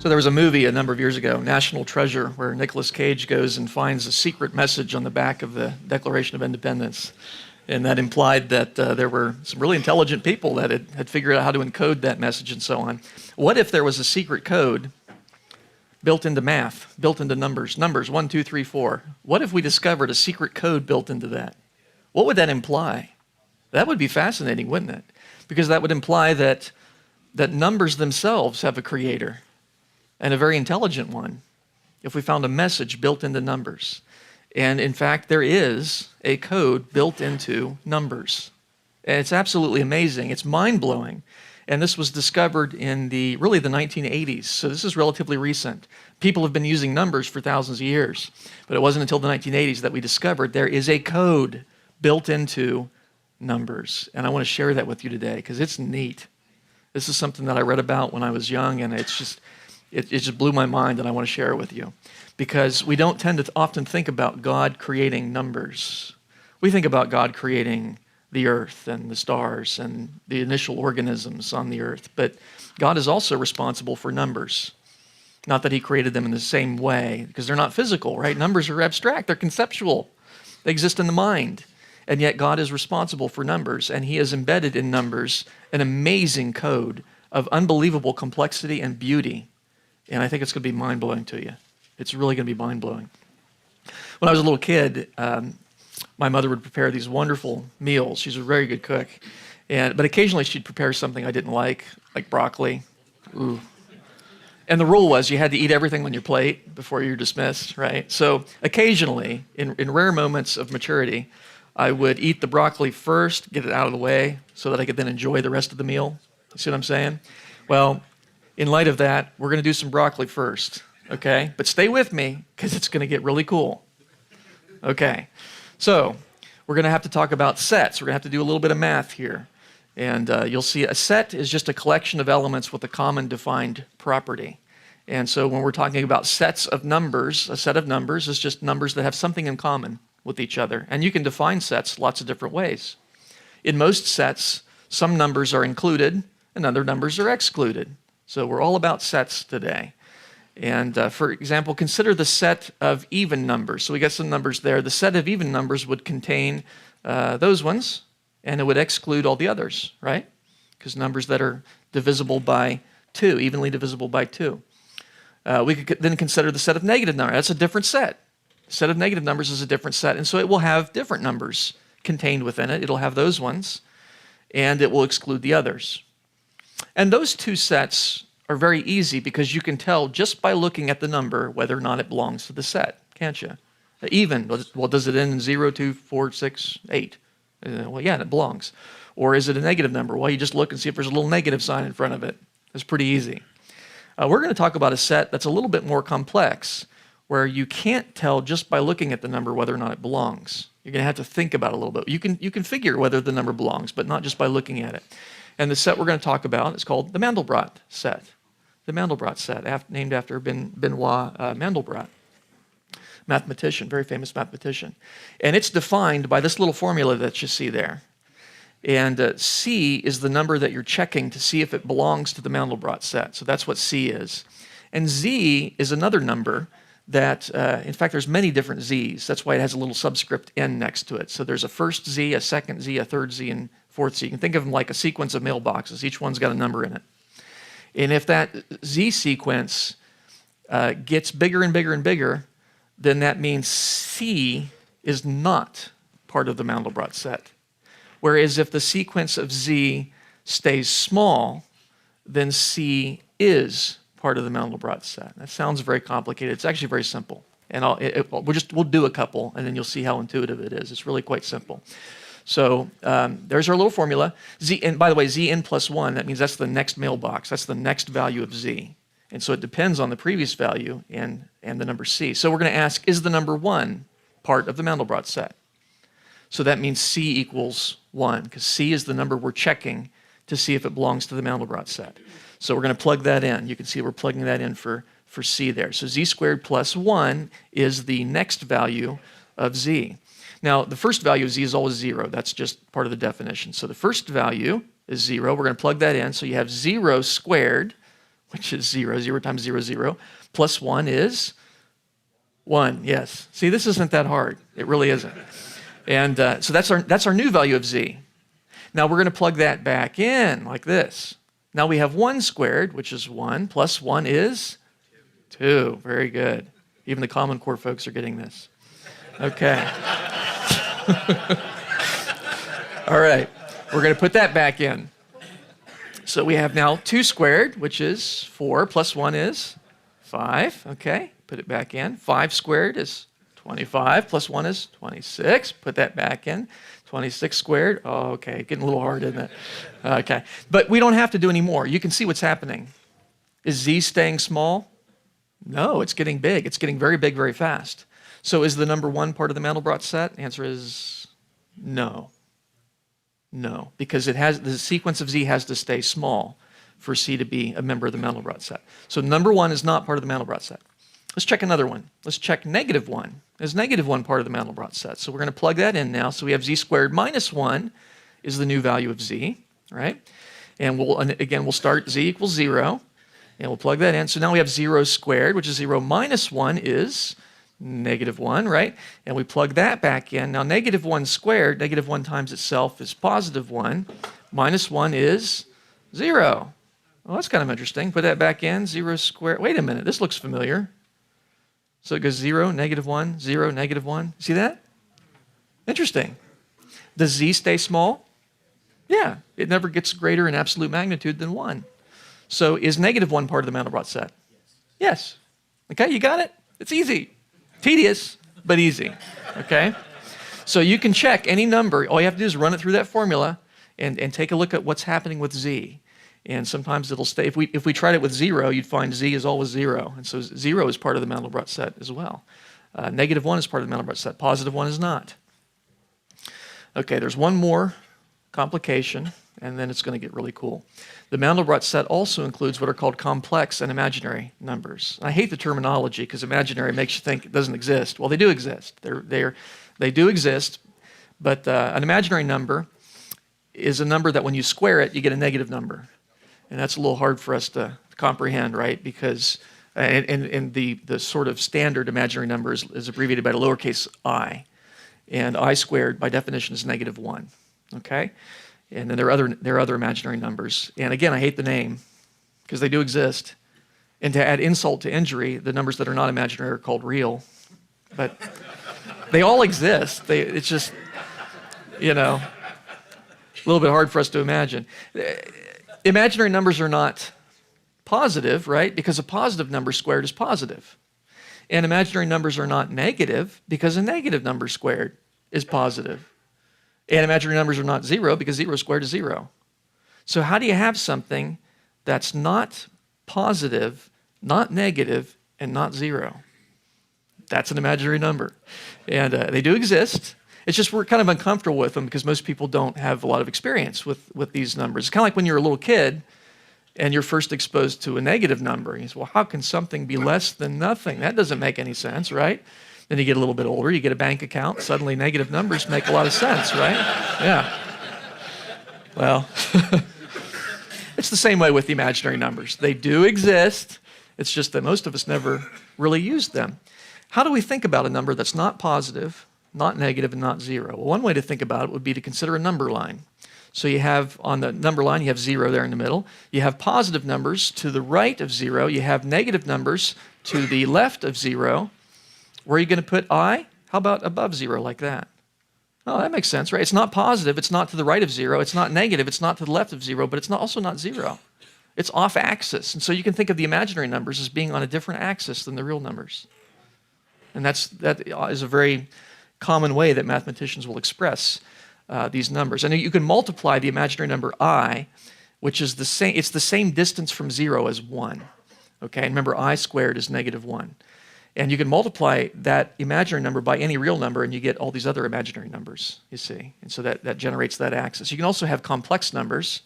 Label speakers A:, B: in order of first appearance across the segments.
A: So there was a movie a number of years ago, National Treasure, where Nicolas Cage goes and finds a secret message on the back of the Declaration of Independence. And that implied that there were some really intelligent people that had figured out how to encode that message and so on. What if there was a secret code built into math, built into numbers, 1, 2, 3, 4? What if we discovered a secret code built into that? What would that imply? That would be fascinating, wouldn't it? Because that would imply that numbers themselves have a creator, and a very intelligent one, if we found a message built into numbers. And in fact, there is a code built into numbers. And it's absolutely amazing. It's mind-blowing. And this was discovered in the 1980s. So this is relatively recent. People have been using numbers for thousands of years. But it wasn't until the 1980s that we discovered there is a code built into numbers. And I want to share that with you today because it's neat. This is something that I read about when I was young, and it just blew my mind, and I want to share it with you. Because we don't tend to often think about God creating numbers. We think about God creating the earth and the stars and the initial organisms on the earth. But God is also responsible for numbers. Not that he created them in the same way, because they're not physical, right? Numbers are abstract. They're conceptual. They exist in the mind. And yet God is responsible for numbers, and he has embedded in numbers an amazing code of unbelievable complexity and beauty. And I think it's going to be mind-blowing to you. It's really going to be mind-blowing. When I was a little kid, my mother would prepare these wonderful meals. She's a very good cook. But occasionally she'd prepare something I didn't like broccoli. Ooh. And the rule was you had to eat everything on your plate before you're dismissed, right? So occasionally, in rare moments of maturity, I would eat the broccoli first, get it out of the way, so that I could then enjoy the rest of the meal. You see what I'm saying? Well, in light of that, we're going to do some broccoli first, okay? But stay with me, because it's going to get really cool. Okay, so we're going to have to talk about sets. We're going to have to do a little bit of math here. And you'll see a set is just a collection of elements with a common defined property. And so when we're talking about sets of numbers, a set of numbers is just numbers that have something in common with each other. And you can define sets lots of different ways. In most sets, some numbers are included and other numbers are excluded. So we're all about sets today. And for example, consider the set of even numbers. So we got some numbers there. The set of even numbers would contain those ones, and it would exclude all the others, right? Because numbers that are divisible by 2, evenly divisible by 2. We could then consider the set of negative numbers. That's a different set. The set of negative numbers is a different set, and so it will have different numbers contained within it. It'll have those ones, and it will exclude the others. And those two sets are very easy because you can tell just by looking at the number whether or not it belongs to the set, can't you? Even, well, does it end in 0, 2, 4, 6, 8? Well, yeah, it belongs. Or is it a negative number? Well, you just look and see if there's a little negative sign in front of it. It's pretty easy. We're going to talk about a set that's a little bit more complex, where you can't tell just by looking at the number whether or not it belongs. You're going to have to think about it a little bit. You can figure whether the number belongs, but not just by looking at it. And the set we're going to talk about is called the Mandelbrot set. The Mandelbrot set, named after Benoit Mandelbrot, mathematician, very famous mathematician. And it's defined by this little formula that you see there. And C is the number that you're checking to see if it belongs to the Mandelbrot set. So that's what C is. And Z is another number that, in fact, there's many different Z's. That's why it has a little subscript N next to it. So there's a first Z, a second Z, a third Z, and fourth Z. You can think of them like a sequence of mailboxes. Each one's got a number in it. And if that Z sequence gets bigger and bigger and bigger, then that means C is not part of the Mandelbrot set. Whereas if the sequence of Z stays small, then C is part of the Mandelbrot set. That sounds very complicated. It's actually very simple. And we'll do a couple, and then you'll see how intuitive it is. It's really quite simple. So there's our little formula. Z, and by the way, Zn plus 1, that means that's the next mailbox. That's the next value of Z. And so it depends on the previous value and the number C. So we're going to ask, is the number 1 part of the Mandelbrot set? So that means C equals 1, because C is the number we're checking to see if it belongs to the Mandelbrot set. So we're going to plug that in. You can see we're plugging that in for C there. So Z squared plus 1 is the next value of Z. Now, the first value of Z is always 0. That's just part of the definition. So the first value is 0. We're going to plug that in. So you have 0 squared which is 0. 0 times 0 is 0. Plus 1 is 1, yes. See, this isn't that hard. It really isn't. And so that's our new value of z. Now we're going to plug that back in like this. Now we have 1 squared, which is 1, plus 1 is 2. Very good. Even the Common Core folks are getting this. Okay. All right. We're going to put that back in. So we have now 2 squared, which is 4, plus 1 is 5. Okay. Put it back in. 5 squared is 25, plus 1 is 26. Put that back in. 26 squared. Oh, okay. Getting a little hard, isn't it? Okay. But we don't have to do any more. You can see what's happening. Is z staying small? No, it's getting big. It's getting very big very fast. So is the number 1 part of the Mandelbrot set? The answer is no. No, because the sequence of z has to stay small for c to be a member of the Mandelbrot set. So number 1 is not part of the Mandelbrot set. Let's check another one. Let's check negative 1. Is negative 1 part of the Mandelbrot set? So we're going to plug that in now. So we have z squared minus 1 is the new value of z, right? And we'll start z equals 0, and we'll plug that in. So now we have 0 squared, which is 0 minus 1 is negative 1, right? And we plug that back in. Now negative 1 squared, negative 1 times itself is positive 1. Minus 1 is 0. Well, that's kind of interesting. Put that back in. 0 squared. Wait a minute. This looks familiar. So it goes 0, negative 1, 0, negative 1. See that? Interesting. Does z stay small? Yeah. It never gets greater in absolute magnitude than 1. So is negative 1 part of the Mandelbrot set? Yes. Okay, you got it? It's easy. Tedious, but easy, okay? So you can check any number. All you have to do is run it through that formula and take a look at what's happening with z. And sometimes it'll stay. If we tried it with 0, you'd find z is always 0. And so 0 is part of the Mandelbrot set as well. Negative 1 is part of the Mandelbrot set. Positive 1 is not. Okay, there's one more complication, and then it's going to get really cool. The Mandelbrot set also includes what are called complex and imaginary numbers. I hate the terminology because imaginary makes you think it doesn't exist. Well, they do exist. They do exist, but an imaginary number is a number that when you square it, you get a negative number. And that's a little hard for us to comprehend, right? Because and the sort of standard imaginary number is abbreviated by the lowercase I. And I squared, by definition, is negative 1. Okay? And then there are other imaginary numbers. And again, I hate the name because they do exist. And to add insult to injury, the numbers that are not imaginary are called real. But they all exist. It's just, a little bit hard for us to imagine. Imaginary numbers are not positive, right? Because a positive number squared is positive. And imaginary numbers are not negative because a negative number squared is positive. And imaginary numbers are not 0 because 0 squared is 0. So how do you have something that's not positive, not negative, and not 0? That's an imaginary number. And they do exist. It's just we're kind of uncomfortable with them because most people don't have a lot of experience with these numbers. It's kind of like when you're a little kid and you're first exposed to a negative number. You say, well, how can something be less than nothing? That doesn't make any sense, right? Then you get a little bit older, you get a bank account, suddenly negative numbers make a lot of sense, right? Yeah. Well, it's the same way with the imaginary numbers. They do exist. It's just that most of us never really use them. How do we think about a number that's not positive, not negative, and not 0? Well, one way to think about it would be to consider a number line. So you have, on the number line, you have 0 there in the middle. You have positive numbers to the right of 0. You have negative numbers to the left of 0. Where are you going to put I? How about above 0, like that? Oh, that makes sense, right? It's not positive. It's not to the right of 0. It's not negative. It's not to the left of 0, but it's also not 0. It's off axis. And so you can think of the imaginary numbers as being on a different axis than the real numbers. And that is a very common way that mathematicians will express these numbers. And you can multiply the imaginary number I, which is the same. It's the same distance from 0 as 1. Okay, and remember, I squared is negative 1. And you can multiply that imaginary number by any real number, and you get all these other imaginary numbers, you see. And so that generates that axis. You can also have complex numbers.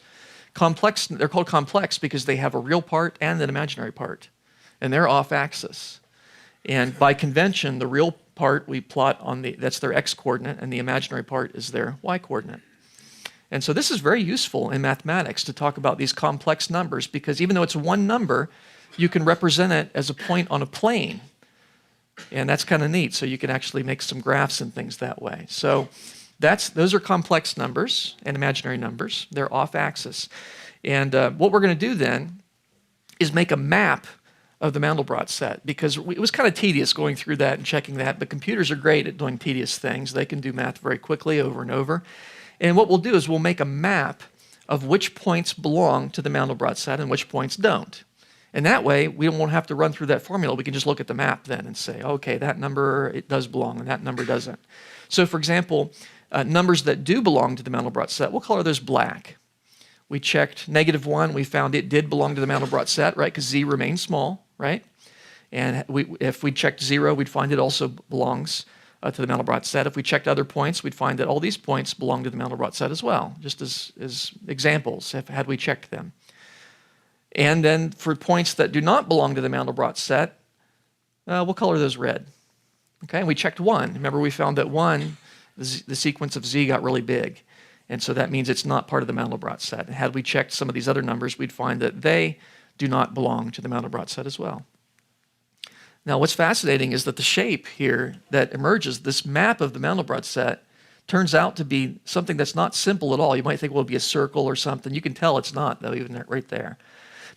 A: They're called complex because they have a real part and an imaginary part. And they're off axis. And by convention, the real part we plot that's their x-coordinate, and the imaginary part is their y-coordinate. And so this is very useful in mathematics to talk about these complex numbers, because even though it's one number, you can represent it as a point on a plane. And that's kind of neat. So you can actually make some graphs and things that way. So those are complex numbers and imaginary numbers. They're off-axis. And what we're going to do then is make a map of the Mandelbrot set, because it was kind of tedious going through that and checking that, but computers are great at doing tedious things. They can do math very quickly over and over. And what we'll do is we'll make a map of which points belong to the Mandelbrot set and which points don't. And that way, we won't have to run through that formula. We can just look at the map then and say, okay, that number, it does belong, and that number doesn't. So for example, numbers that do belong to the Mandelbrot set, we'll color those black. We checked -1, we found it did belong to the Mandelbrot set, right, because z remains small, right? And if we checked 0, we'd find it also belongs to the Mandelbrot set. If we checked other points, we'd find that all these points belong to the Mandelbrot set as well, just as examples, had we checked them. And then for points that do not belong to the Mandelbrot set, we'll color those red. Okay, and we checked 1. Remember, we found that 1, the sequence of z got really big. And so that means it's not part of the Mandelbrot set. Had we checked some of these other numbers, we'd find that they do not belong to the Mandelbrot set as well. Now, what's fascinating is that the shape here that emerges, this map of the Mandelbrot set, turns out to be something that's not simple at all. You might think, well, it'll be a circle or something. You can tell it's not, though, even right there.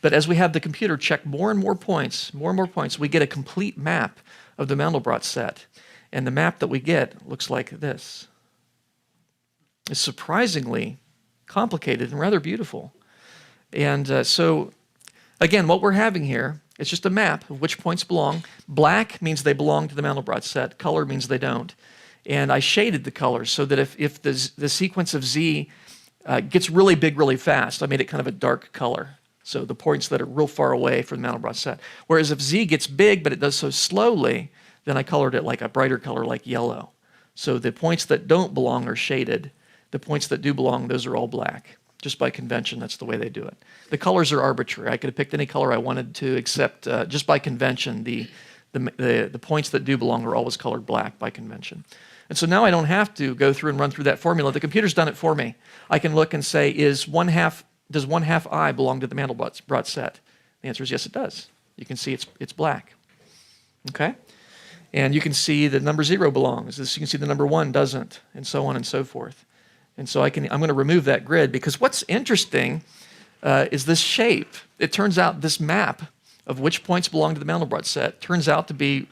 A: But as we have the computer check more and more points, we get a complete map of the Mandelbrot set. And the map that we get looks like this. It's surprisingly complicated and rather beautiful. And so, again, what we're having here, it's just a map of which points belong. Black means they belong to the Mandelbrot set. Color means they don't. And I shaded the colors so that if the sequence of z gets really big really fast, I made it kind of a dark color. So the points that are real far away from the Mandelbrot set. Whereas if z gets big, but it does so slowly, then I colored it like a brighter color like yellow. So the points that don't belong are shaded. The points that do belong, those are all black. Just by convention, that's the way they do it. The colors are arbitrary. I could have picked any color I wanted to, except just by convention, the points that do belong are always colored black by convention. And so now I don't have to go through and run through that formula. The computer's done it for me. I can look and say, does 1/2 I belong to the Mandelbrot set? The answer is yes, it does. You can see it's black. Okay? And you can see the number 0 belongs. You can see the number 1 doesn't, and so on and so forth. And so I'm going to remove that grid, because what's interesting is this shape. It turns out this map of which points belong to the Mandelbrot set turns out to be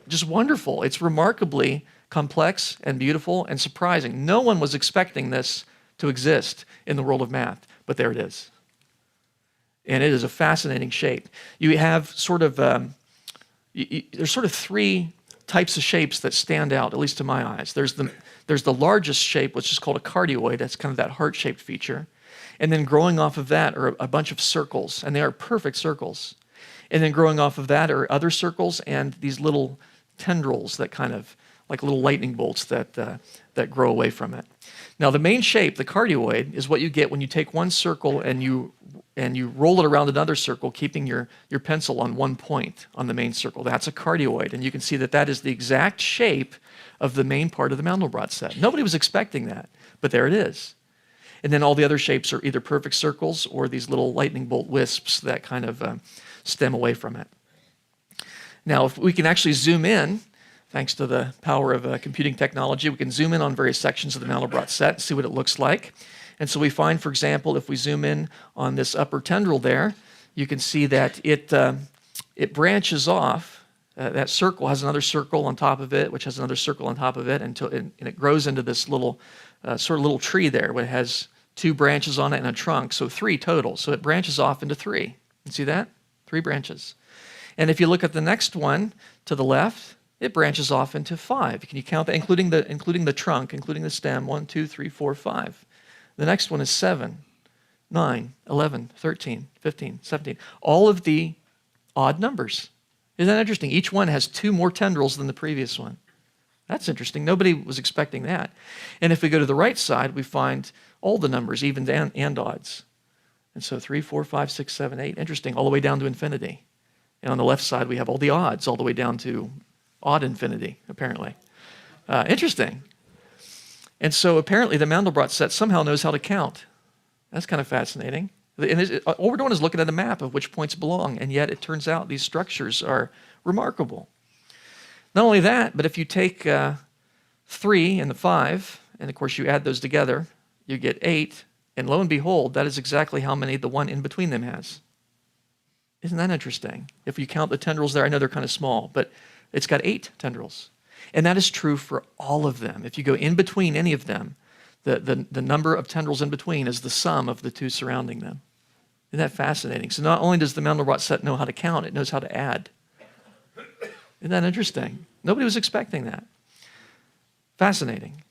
A: just wonderful. It's remarkably complex and beautiful and surprising. No one was expecting this to exist in the world of math, but there it is. And it is a fascinating shape. You have sort of, there's sort of 3 types of shapes that stand out, at least to my eyes. There's the largest shape, which is called a cardioid. That's kind of that heart-shaped feature. And then growing off of that are a bunch of circles, and they are perfect circles. And then growing off of that are other circles and these little tendrils that kind of, like little lightning bolts that grow away from it. Now, the main shape, the cardioid, is what you get when you take one circle and you roll it around another circle, keeping your pencil on one point on the main circle. That's a cardioid, and you can see that is the exact shape of the main part of the Mandelbrot set. Nobody was expecting that, but there it is. And then all the other shapes are either perfect circles or these little lightning bolt wisps that kind of stem away from it. Now, if we can actually zoom in, thanks to the power of computing technology, we can zoom in on various sections of the Mandelbrot set and see what it looks like. And so we find, for example, if we zoom in on this upper tendril there, you can see that it branches off. That circle has another circle on top of it, which has another circle on top of it, and it grows into this little sort of little tree there, where it has 2 branches on it and a trunk, so 3 total. So it branches off into 3. You see that? 3 branches. And if you look at the next one to the left, it branches off into 5. Can you count that, including the trunk, including the stem? 1, 2, 3, 4, 5. The next one is 7, 9, 11, 13, 15, 17. All of the odd numbers. Isn't that interesting? Each one has 2 more tendrils than the previous one. That's interesting. Nobody was expecting that. And if we go to the right side, we find all the numbers, evens and odds. And so 3, 4, 5, 6, 7, 8. Interesting, all the way down to infinity. And on the left side, we have all the odds, all the way down to odd infinity, apparently. Interesting. And so apparently the Mandelbrot set somehow knows how to count. That's kind of fascinating. And all we're doing is looking at a map of which points belong, and yet it turns out these structures are remarkable. Not only that, but if you take 3 and the 5, and of course you add those together, you get 8, and lo and behold, that is exactly how many the one in between them has. Isn't that interesting? If you count the tendrils there, I know they're kind of small, but it's got 8 tendrils. And that is true for all of them. If you go in between any of them, the number of tendrils in between is the sum of the two surrounding them. Isn't that fascinating? So not only does the Mandelbrot set know how to count, it knows how to add. Isn't that interesting? Nobody was expecting that. Fascinating.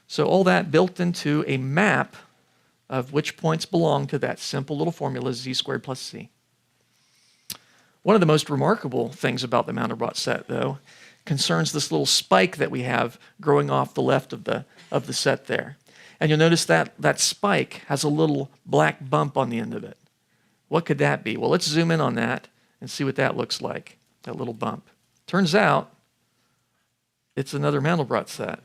A: So all that built into a map of which points belong to that simple little formula, z squared plus c. One of the most remarkable things about the Mandelbrot set, though, concerns this little spike that we have growing off the left of the set there. And you'll notice that that spike has a little black bump on the end of it. What could that be? Well, let's zoom in on that and see what that looks like, that little bump. Turns out it's another Mandelbrot set.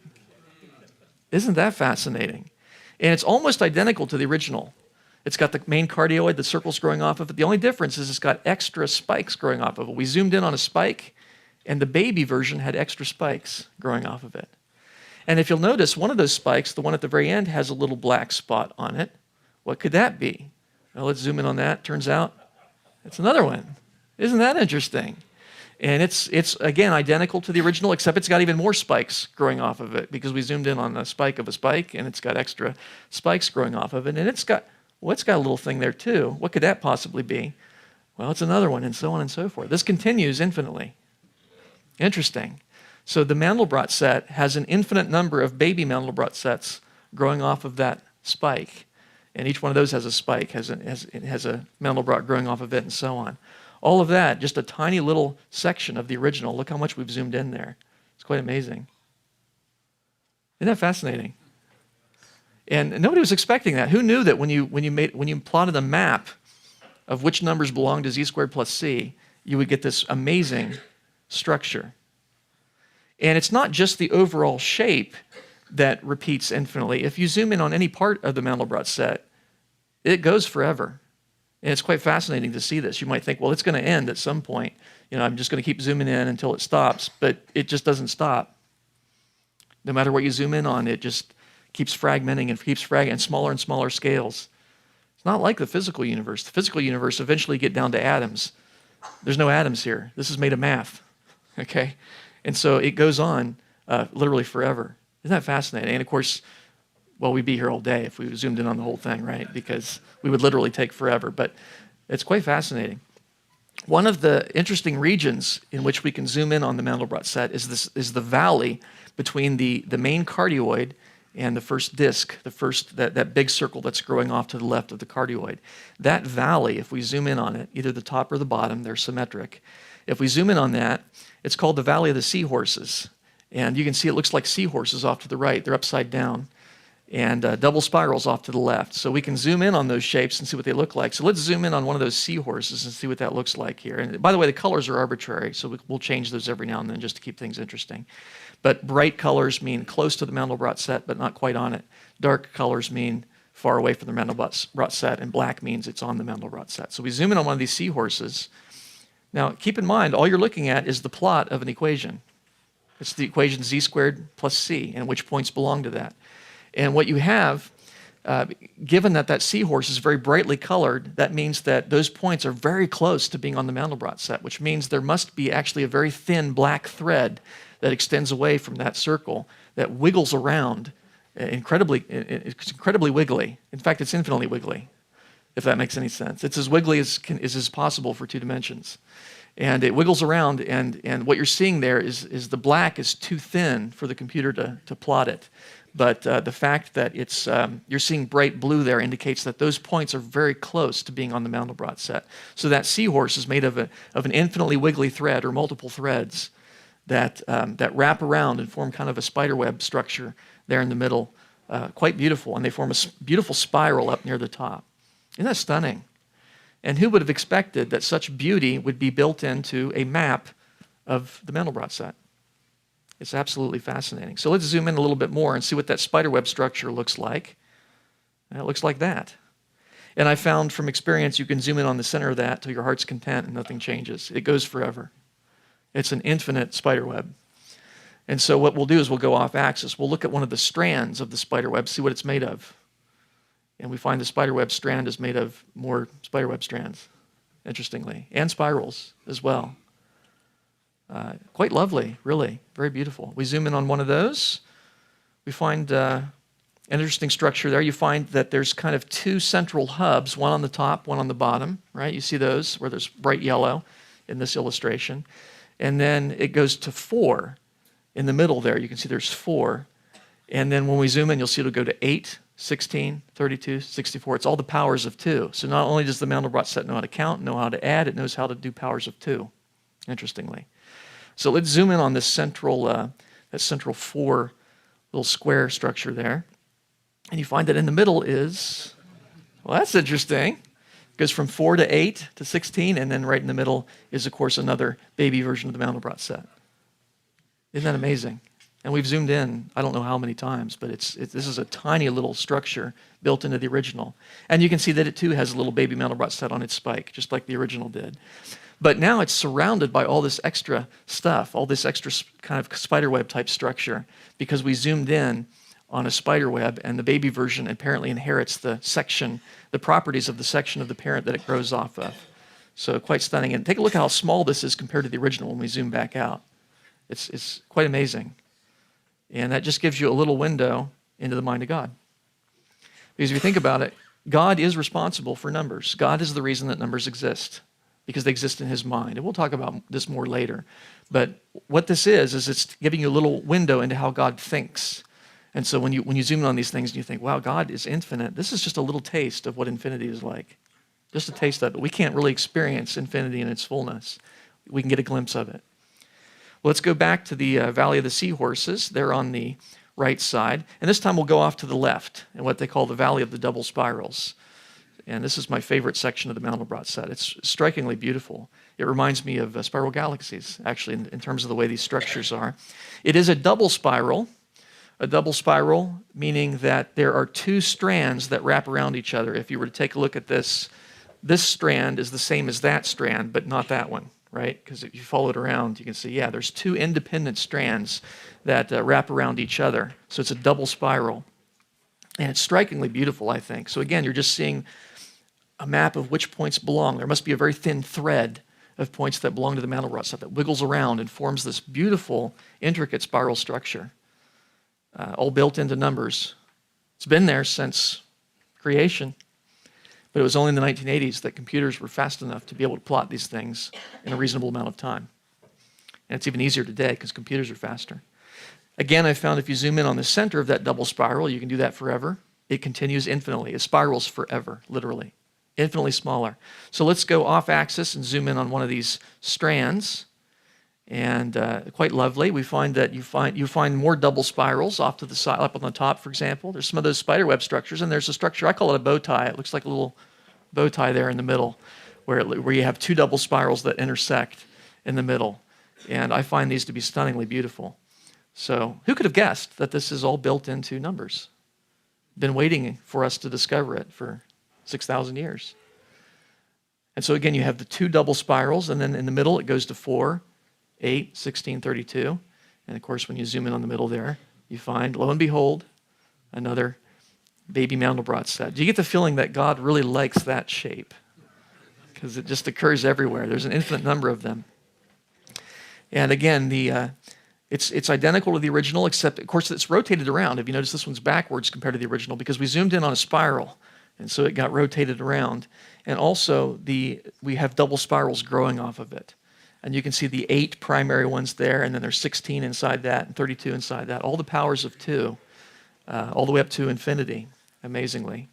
A: Isn't that fascinating? And it's almost identical to the original. It's got the main cardioid, the circles growing off of it. The only difference is it's got extra spikes growing off of it. We zoomed in on a spike, and the baby version had extra spikes growing off of it. And if you'll notice, one of those spikes, the one at the very end, has a little black spot on it. What could that be? Well, let's zoom in on that. Turns out it's another one. Isn't that interesting? And it's again, identical to the original, except it's got even more spikes growing off of it because we zoomed in on a spike of a spike, and it's got extra spikes growing off of it. And it's got a little thing there too. What could that possibly be? Well, it's another one, and so on and so forth. This continues infinitely. Interesting. So the Mandelbrot set has an infinite number of baby Mandelbrot sets growing off of that spike. And each one of those has a spike, has a Mandelbrot growing off of it, and so on. All of that, just a tiny little section of the original. Look how much we've zoomed in there. It's quite amazing. Isn't that fascinating? And nobody was expecting that. Who knew that when you plotted a map of which numbers belong to z squared plus c, you would get this amazing structure? And it's not just the overall shape that repeats infinitely. If you zoom in on any part of the Mandelbrot set, it goes forever. And it's quite fascinating to see this. You might think, well, it's going to end at some point. I'm just going to keep zooming in until it stops. But it just doesn't stop. No matter what you zoom in on, it just keeps fragmenting and smaller and smaller scales. It's not like the physical universe. The physical universe eventually get down to atoms. There's no atoms here. This is made of math. Okay? And so it goes on literally forever. Isn't that fascinating? And of course, well, we'd be here all day if we zoomed in on the whole thing, right? Because we would literally take forever. But it's quite fascinating. One of the interesting regions in which we can zoom in on the Mandelbrot set is the valley between the main cardioid and the first disc, that big circle that's growing off to the left of the cardioid. That valley, if we zoom in on it, either the top or the bottom, they're symmetric. If we zoom in on that, it's called the Valley of the Seahorses. And you can see it looks like seahorses off to the right. They're upside down. And double spirals off to the left. So we can zoom in on those shapes and see what they look like. So let's zoom in on one of those seahorses and see what that looks like here. And by the way, the colors are arbitrary, so we'll change those every now and then just to keep things interesting. But bright colors mean close to the Mandelbrot set, but not quite on it. Dark colors mean far away from the Mandelbrot set, and black means it's on the Mandelbrot set. So we zoom in on one of these seahorses. Now, keep in mind, all you're looking at is the plot of an equation. It's the equation z squared plus c, and which points belong to that. And what you have, given that seahorse is very brightly colored, that means that those points are very close to being on the Mandelbrot set, which means there must be actually a very thin black thread that extends away from that circle that wiggles around it's incredibly wiggly. In fact, it's infinitely wiggly, if that makes any sense. It's as wiggly as is possible for 2 dimensions. And it wiggles around, and what you're seeing there is the black is too thin for the computer to plot it. But the fact that you're seeing bright blue there indicates that those points are very close to being on the Mandelbrot set. So that seahorse is made of an infinitely wiggly thread, or multiple threads, that wrap around and form kind of a spiderweb structure there in the middle. Quite beautiful, and they form a beautiful spiral up near the top. Isn't that stunning? And who would have expected that such beauty would be built into a map of the Mandelbrot set? It's absolutely fascinating. So let's zoom in a little bit more and see what that spiderweb structure looks like. And it looks like that. And I found from experience you can zoom in on the center of that till your heart's content and nothing changes. It goes forever. It's an infinite spiderweb. And so what we'll do is we'll go off axis. We'll look at one of the strands of the spiderweb, see what it's made of. And we find the spiderweb strand is made of more spiderweb strands, interestingly, and spirals as well. Quite lovely, really, very beautiful. We zoom in on one of those. We find an interesting structure there. You find that there's kind of two central hubs, one on the top, one on the bottom, right? You see those where there's bright yellow in this illustration. And then it goes to 4 in the middle there. You can see there's 4. And then when we zoom in, you'll see it'll go to 8, 16, 32, 64. It's all the powers of 2. So not only does the Mandelbrot set know how to count, know how to add, it knows how to do powers of 2, interestingly. So let's zoom in on this central, that central 4 little square structure there. And you find that in the middle is, well, that's interesting. It goes from 4 to 8 to 16, and then right in the middle is, of course, another baby version of the Mandelbrot set. Isn't that amazing? And we've zoomed in, I don't know how many times, but this is a tiny little structure built into the original. And you can see that it, too, has a little baby Mandelbrot set on its spike, just like the original did. But now it's surrounded by all this extra stuff, all this extra kind of spiderweb type structure, because we zoomed in on a spiderweb, and the baby version apparently inherits the properties of the section of the parent that it grows off of. So quite stunning. And take a look at how small this is compared to the original when we zoom back out. It's quite amazing. And that just gives you a little window into the mind of God. Because if you think about it, God is responsible for numbers. God is the reason that numbers exist, because they exist in his mind. And we'll talk about this more later. But what this is it's giving you a little window into how God thinks. And so when you zoom in on these things and you think, wow, God is infinite, this is just a little taste of what infinity is like. Just a taste of it. We can't really experience infinity in its fullness. We can get a glimpse of it. Well, let's go back to the Valley of the Seahorses. They're on the right side. And this time we'll go off to the left in what they call the Valley of the Double Spirals. And this is my favorite section of the Mandelbrot set. It's strikingly beautiful. It reminds me of spiral galaxies, actually, in terms of the way these structures are. It is a double spiral meaning that there are 2 strands that wrap around each other. If you were to take a look at this strand is the same as that strand, but not that one, right? Because if you follow it around, you can see, yeah, there's 2 independent strands that wrap around each other. So it's a double spiral. And it's strikingly beautiful, I think. So again, you're just seeing a map of which points belong. There must be a very thin thread of points that belong to the Mandelbrot set that wiggles around and forms this beautiful, intricate spiral structure, all built into numbers. It's been there since creation, but it was only in the 1980s that computers were fast enough to be able to plot these things in a reasonable amount of time. And it's even easier today because computers are faster. Again, I found if you zoom in on the center of that double spiral, you can do that forever. It continues infinitely. It spirals forever, literally. Infinitely smaller. So let's go off axis and zoom in on one of these strands. And quite lovely. We find that you find more double spirals off to the side, up on the top, for example. There's some of those spiderweb structures, and there's a structure, I call it a bow tie. It looks like a little bow tie there in the middle, where you have 2 double spirals that intersect in the middle. And I find these to be stunningly beautiful. So who could have guessed that this is all built into numbers? Been waiting for us to discover it for 6,000 years. And so again, you have the 2 double spirals, and then in the middle it goes to 4, 8, 16, 32. And of course, when you zoom in on the middle there, you find, lo and behold, another baby Mandelbrot set. Do you get the feeling that God really likes that shape? Because it just occurs everywhere. There's an infinite number of them. And again, it's identical to the original, except, of course, it's rotated around. Have you noticed this one's backwards compared to the original? Because we zoomed in on a spiral, and so it got rotated around. And also, we have double spirals growing off of it. And you can see the 8 primary ones there, and then there's 16 inside that, and 32 inside that. All the powers of 2, all the way up to infinity, amazingly.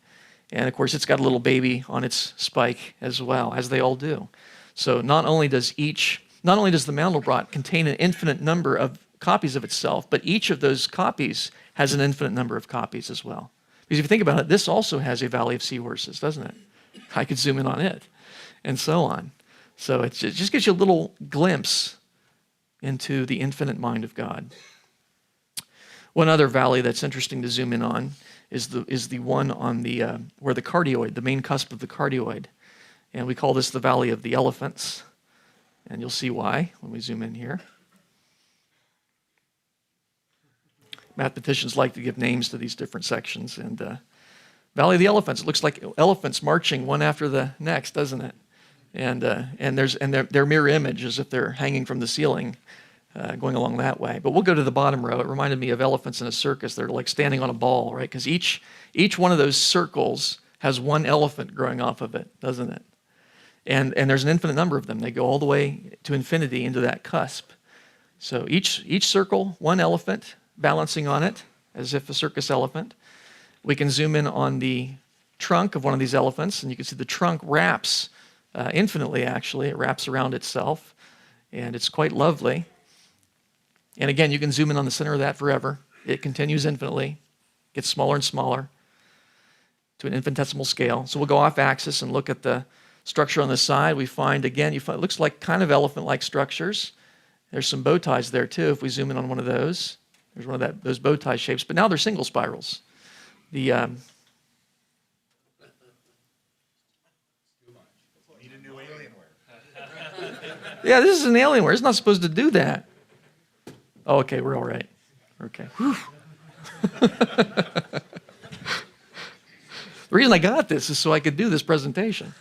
A: And of course, it's got a little baby on its spike as well, as they all do. So not only does the Mandelbrot contain an infinite number of copies of itself, but each of those copies has an infinite number of copies as well. Because if you think about it, this also has a Valley of Seahorses, doesn't it? I could zoom in on it, and so on. So it just gives you a little glimpse into the infinite mind of God. One other valley that's interesting to zoom in on is the one on the where the cardioid, the main cusp of the cardioid, and we call this the Valley of the Elephants, and you'll see why when we zoom in here. Mathematicians like to give names to these different sections, and Valley of the Elephants. It looks like elephants marching one after the next, doesn't it? And their mirror image as if they're hanging from the ceiling, going along that way. But we'll go to the bottom row. It reminded me of elephants in a circus. They're like standing on a ball, right? Because each one of those circles has one elephant growing off of it, doesn't it? And there's an infinite number of them. They go all the way to infinity into that cusp. So each circle, one elephant balancing on it, as if a circus elephant. We can zoom in on the trunk of one of these elephants, and you can see the trunk wraps infinitely, actually. It wraps around itself, and it's quite lovely. And again, you can zoom in on the center of that forever. It continues infinitely, gets smaller and smaller to an infinitesimal scale. So we'll go off axis and look at the structure on the side. We find, again, it looks like kind of elephant-like structures. There's some bow ties there, too, if we zoom in on one of those. There's one of those bow tie shapes, but now they're single spirals. Yeah, this is an Alienware. It's not supposed to do that. Oh, okay, we're all right. Okay. The reason I got this is so I could do this presentation.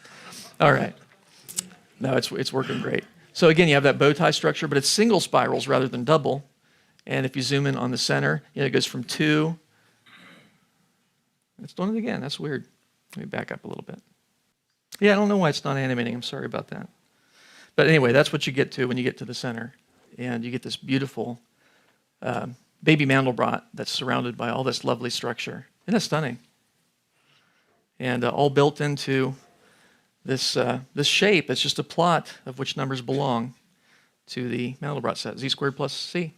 A: All right. No, it's working great. So again, you have that bow tie structure, but it's single spirals rather than double. And if you zoom in on the center, it goes from 2. It's doing it again. That's weird. Let me back up a little bit. Yeah, I don't know why it's not animating. I'm sorry about that. But anyway, that's what you get to when you get to the center. And you get this beautiful baby Mandelbrot that's surrounded by all this lovely structure. Isn't that stunning? And all built into this shape. It's just a plot of which numbers belong to the Mandelbrot set, z squared plus c.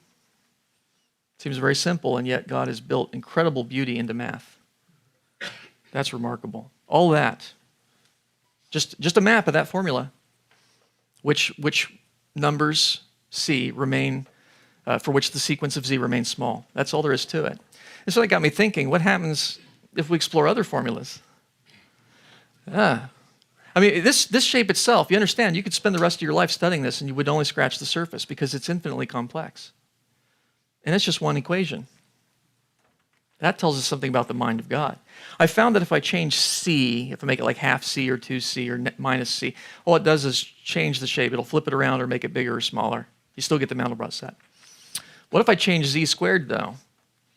A: Seems very simple, and yet God has built incredible beauty into math. That's remarkable. All that, just a map of that formula, which numbers c remain, for which the sequence of z remains small. That's all there is to it. And so that got me thinking, what happens if we explore other formulas? I mean, this shape itself, you understand, you could spend the rest of your life studying this and you would only scratch the surface because it's infinitely complex. And it's just one equation. That tells us something about the mind of God. I found that if I change c, if I make it like half c or 2c or minus c, all it does is change the shape. It'll flip it around or make it bigger or smaller. You still get the Mandelbrot set. What if I change z squared, though,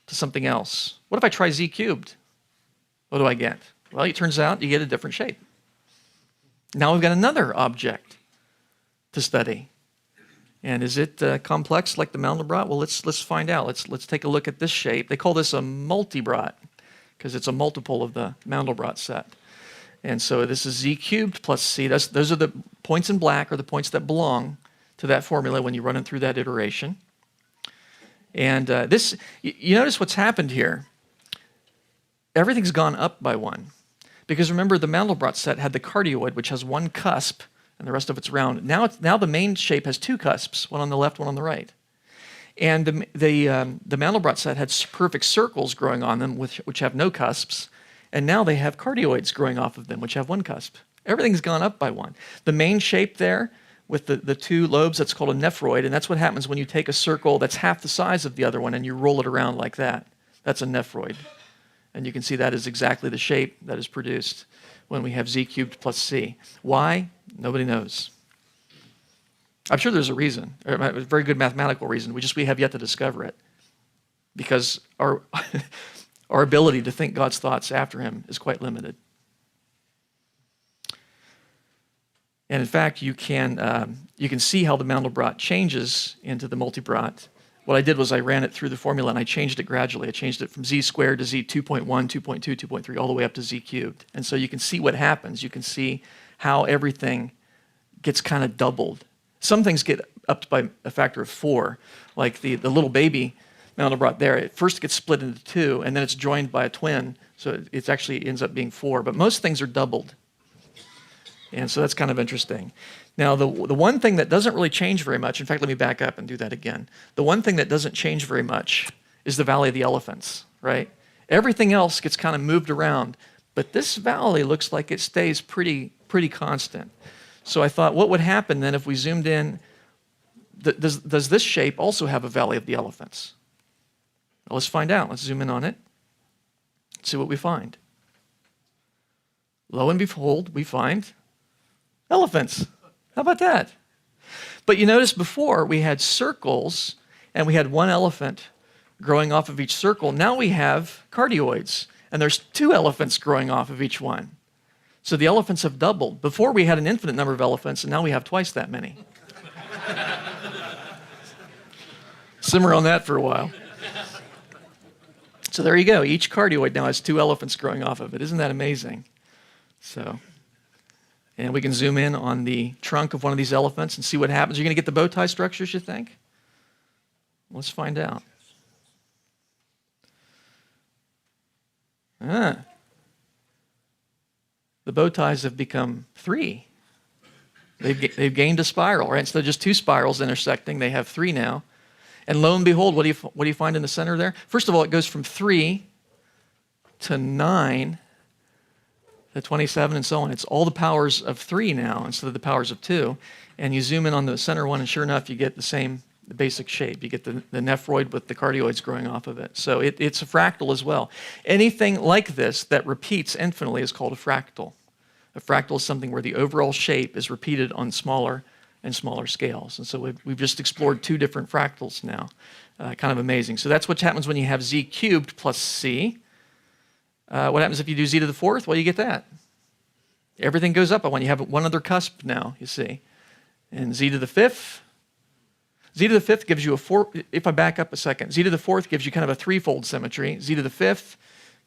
A: to something else? What if I try z cubed? What do I get? Well, it turns out you get a different shape. Now we've got another object to study. And is it complex like the Mandelbrot? Well, let's find out. Let's take a look at this shape. They call this a multibrot because it's a multiple of the Mandelbrot set. And so this is z cubed plus c. Those are the points in black, are the points that belong to that formula when you run it through that iteration. And you notice what's happened here. Everything's gone up by 1. Because remember, the Mandelbrot set had the cardioid, which has 1 cusp, and the rest of it's round. Now the main shape has 2 cusps, one on the left, one on the right. And the Mandelbrot set had perfect circles growing on them, which have no cusps, and now they have cardioids growing off of them, which have 1 cusp. Everything's gone up by 1. The main shape there, with the 2 lobes, that's called a nephroid, and that's what happens when you take a circle that's half the size of the other one and you roll it around like that. That's a nephroid. And you can see that is exactly the shape that is produced when we have z cubed plus c. Why? Nobody knows. I'm sure there's a reason, a very good mathematical reason. We have yet to discover it. Because our ability to think God's thoughts after him is quite limited. And in fact, you can see how the Mandelbrot changes into the multibrot. What I did was I ran it through the formula and I changed it gradually. I changed it from z squared to z 2.1, 2.2, 2.3, all the way up to z cubed. And so you can see what happens. You can see how everything gets kind of doubled. Some things get up by a factor of 4, like the little baby Mandelbrot there. It first gets split into 2, and then it's joined by a twin, so it actually ends up being 4. But most things are doubled. And so that's kind of interesting. Now, the one thing that doesn't really change very much, in fact, let me back up and do that again. The one thing that doesn't change very much is the Valley of the Elephants, right? Everything else gets kind of moved around, but this valley looks like it stays pretty constant. So I thought, what would happen then if we zoomed in? Does this shape also have a Valley of the Elephants? Well, let's find out. Let's zoom in on it. See what we find. Lo and behold, we find elephants. How about that? But you notice before we had circles and we had one elephant growing off of each circle. Now we have cardioids, and there's 2 elephants growing off of each one. So the elephants have doubled. Before we had an infinite number of elephants, and now we have twice that many. Simmer on that for a while. So there you go. Each cardioid now has 2 elephants growing off of it. Isn't that amazing? So, and we can zoom in on the trunk of one of these elephants and see what happens. You're going to get the bow tie structures, you think? Let's find out. The bow ties have become 3. They've gained a spiral, right? Instead of just 2 spirals intersecting, they have 3 now. And lo and behold, what do you find in the center there? First of all, it goes from 3 to 9 to 27 and so on. It's all the powers of 3 now instead of the powers of 2. And you zoom in on the center one, and sure enough, you get the basic shape. You get the nephroid with the cardioids growing off of it. So it's a fractal as well. Anything like this that repeats infinitely is called a fractal. A fractal is something where the overall shape is repeated on smaller and smaller scales. And so we've just explored 2 different fractals now. Kind of amazing. So that's what happens when you have z cubed plus c. What happens if you do z to the 4th? Well, you get that. Everything goes up when you have one other cusp now, you see. And z to the 5th. Z to the 5th gives you a 4, if I back up a second, z to the 4th gives you kind of a 3-fold symmetry. Z to the 5th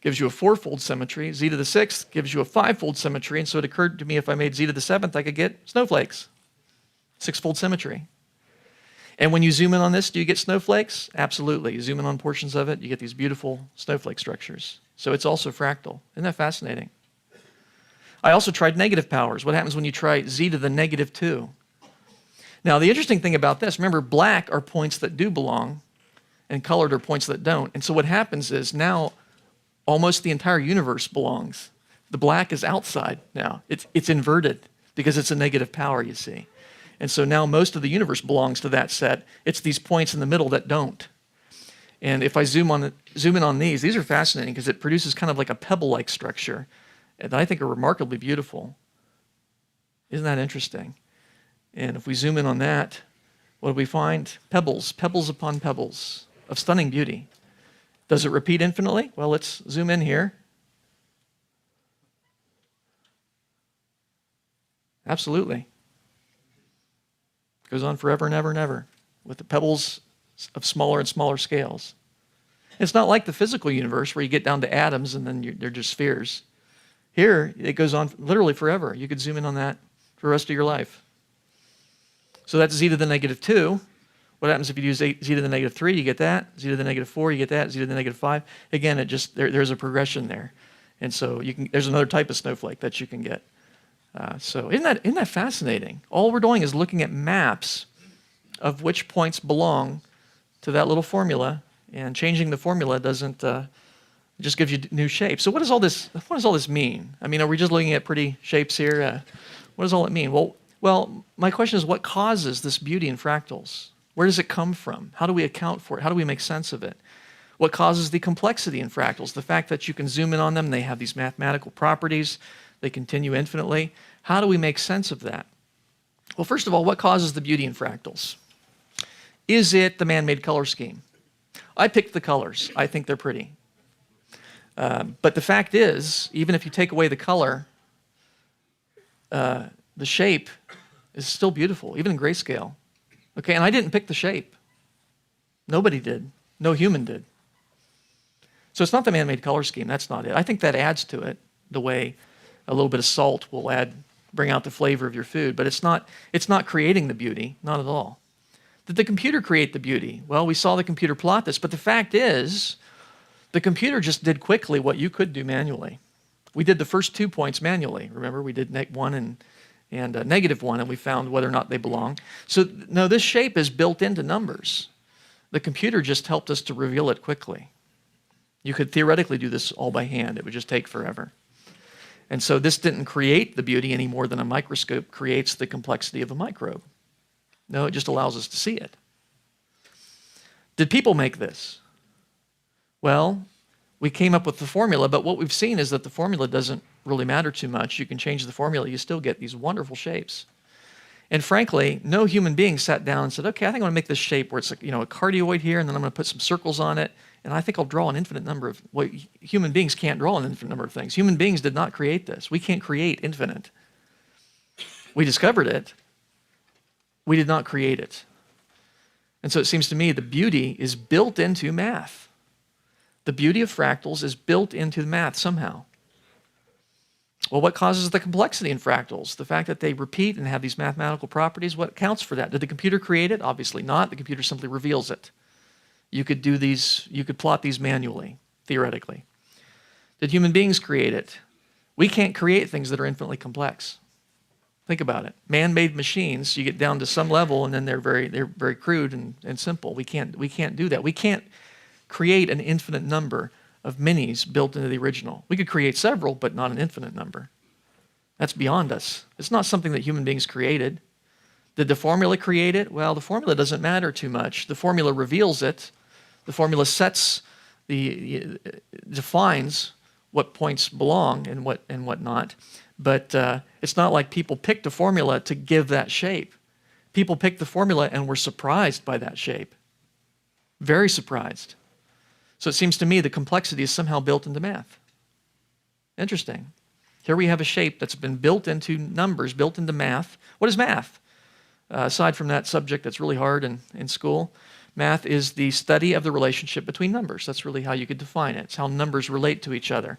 A: gives you a 4-fold symmetry. Z to the 6th gives you a 5-fold symmetry. And so it occurred to me if I made z to the 7th, I could get snowflakes. 6-fold symmetry. And when you zoom in on this, do you get snowflakes? Absolutely. You zoom in on portions of it, you get these beautiful snowflake structures. So it's also fractal. Isn't that fascinating? I also tried negative powers. What happens when you try z to the negative 2? Now, the interesting thing about this, remember, black are points that do belong, and colored are points that don't. And so what happens is now almost the entire universe belongs. The black is outside now. It's inverted because it's a negative power, you see. And so now most of the universe belongs to that set. It's these points in the middle that don't. And if I zoom in on these are fascinating because it produces kind of like a pebble-like structure that I think are remarkably beautiful. Isn't that interesting? And if we zoom in on that, what do we find? Pebbles upon pebbles of stunning beauty. Does it repeat infinitely? Well, let's zoom in here. Absolutely. It goes on forever and ever and ever with the pebbles of smaller and smaller scales. It's not like the physical universe where you get down to atoms and then they're just spheres. Here, it goes on literally forever. You could zoom in on that for the rest of your life. So that's z to the negative 2. What happens if you do z to the negative 3? You get that. Z to the negative 4, you get that. Z to the negative 5. Again, there's a progression there. And so there's another type of snowflake that you can get. So isn't that fascinating? All we're doing is looking at maps of which points belong to that little formula, and changing the formula doesn't just gives you new shapes. So what does all this mean? I mean, are we just looking at pretty shapes here? What does all it mean? Well, my question is, what causes this beauty in fractals? Where does it come from? How do we account for it? How do we make sense of it? What causes the complexity in fractals? The fact that you can zoom in on them, they have these mathematical properties, they continue infinitely. How do we make sense of that? Well, first of all, what causes the beauty in fractals? Is it the man-made color scheme? I picked the colors. I think they're pretty. But the fact is, even if you take away the color, the shape is still beautiful, even in grayscale. Okay, and I didn't pick the shape. Nobody did. No human did. So it's not the man-made color scheme. That's not it. I think that adds to it, the way a little bit of salt will bring out the flavor of your food. But it's not creating the beauty, not at all. Did the computer create the beauty? Well, we saw the computer plot this, but the fact is, the computer just did quickly what you could do manually. We did the first 2 points manually. Remember, we did -1 and -1, and we found whether or not they belong. So no, this shape is built into numbers. The computer just helped us to reveal it quickly. You could theoretically do this all by hand. It would just take forever. And so this didn't create the beauty any more than a microscope creates the complexity of a microbe. No, it just allows us to see it. Did people make this? Well, we came up with the formula, but what we've seen is that the formula doesn't really matter too much. You can change the formula, you still get these wonderful shapes. And frankly, no human being sat down and said, okay, I think I'm going to make this shape where it's like, a cardioid here, and then I'm going to put some circles on it, and I think I'll draw an infinite number of, well, human beings can't draw an infinite number of things. Human beings did not create this. We can't create infinite. We discovered it. We did not create it. And so it seems to me the beauty is built into math. The beauty of fractals is built into math somehow. Well, what causes the complexity in fractals? The fact that they repeat and have these mathematical properties, what accounts for that? Did the computer create it? Obviously not. The computer simply reveals it. You could do these, you could plot these manually, theoretically. Did human beings create it? We can't create things that are infinitely complex. Think about it. Man-made machines, you get down to some level and then they're very crude and simple. We can't do that. We can't create an infinite number of minis built into the original. We could create several, but not an infinite number. That's beyond us. It's not something that human beings created. Did the formula create it? Well, the formula doesn't matter too much. The formula reveals it. The formula defines what points belong and what not. But it's not like people picked a formula to give that shape. People picked the formula and were surprised by that shape. Very surprised. So it seems to me the complexity is somehow built into math. Interesting. Here we have a shape that's been built into numbers, built into math. What is math? Aside from that subject that's really hard in school, math is the study of the relationship between numbers. That's really how you could define it. It's how numbers relate to each other.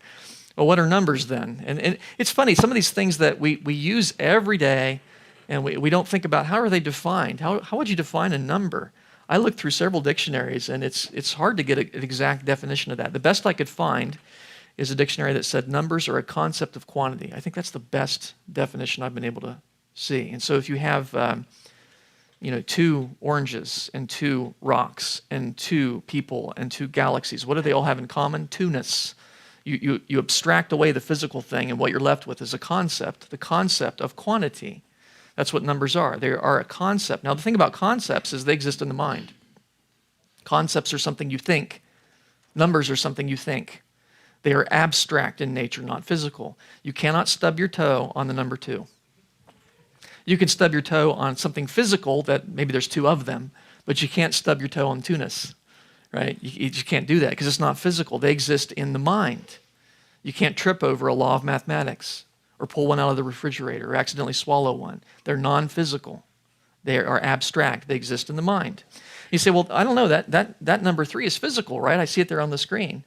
A: Well, what are numbers then? And it's funny, some of these things that we use every day and we don't think about how are they defined? How would you define a number? I looked through several dictionaries, and it's hard to get an exact definition of that. The best I could find is a dictionary that said numbers are a concept of quantity. I think that's the best definition I've been able to see. And so if you have, 2 oranges and 2 rocks and 2 people and 2 galaxies, what do they all have in common? Two-ness. You abstract away the physical thing, and what you're left with is a concept, the concept of quantity. That's what numbers are. They are a concept. Now, the thing about concepts is they exist in the mind. Concepts are something you think. Numbers are something you think. They are abstract in nature, not physical. You cannot stub your toe on the number 2. You can stub your toe on something physical that maybe there's 2 of them, but you can't stub your toe on two-ness, right? You just can't do that because it's not physical. They exist in the mind. You can't trip over a law of mathematics or pull one out of the refrigerator or accidentally swallow one. They're non-physical. They are abstract. They exist in the mind. You say, well, I don't know, that number 3 is physical, right? I see it there on the screen.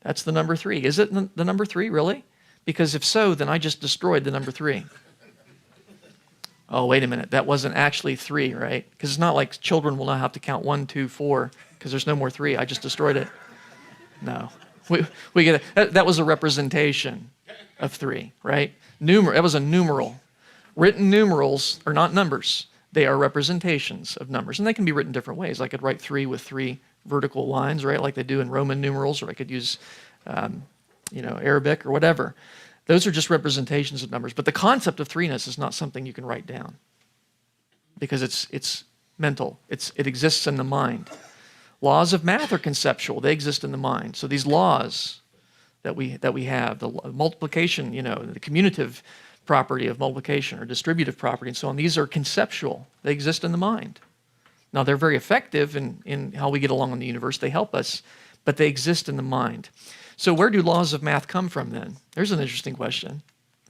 A: That's the number 3. Is it the number 3, really? Because if so, then I just destroyed the number 3. Oh, wait a minute. That wasn't actually 3, right? Because it's not like children will now have to count 1, 2, 4, because there's no more 3. I just destroyed it. No. We get it. That was a representation of 3, right? That was a numeral. Written numerals are not numbers. They are representations of numbers, and they can be written different ways. I could write 3 with 3 vertical lines, right, like they do in Roman numerals, or I could use, Arabic or whatever. Those are just representations of numbers. But the concept of 3-ness is not something you can write down because it's mental. It exists in the mind. Laws of math are conceptual. They exist in the mind. So these laws that we have, the multiplication, the commutative property of multiplication or distributive property and so on, these are conceptual. They exist in the mind. Now, they're very effective in how we get along in the universe. They help us, but they exist in the mind. So where do laws of math come from then? There's an interesting question.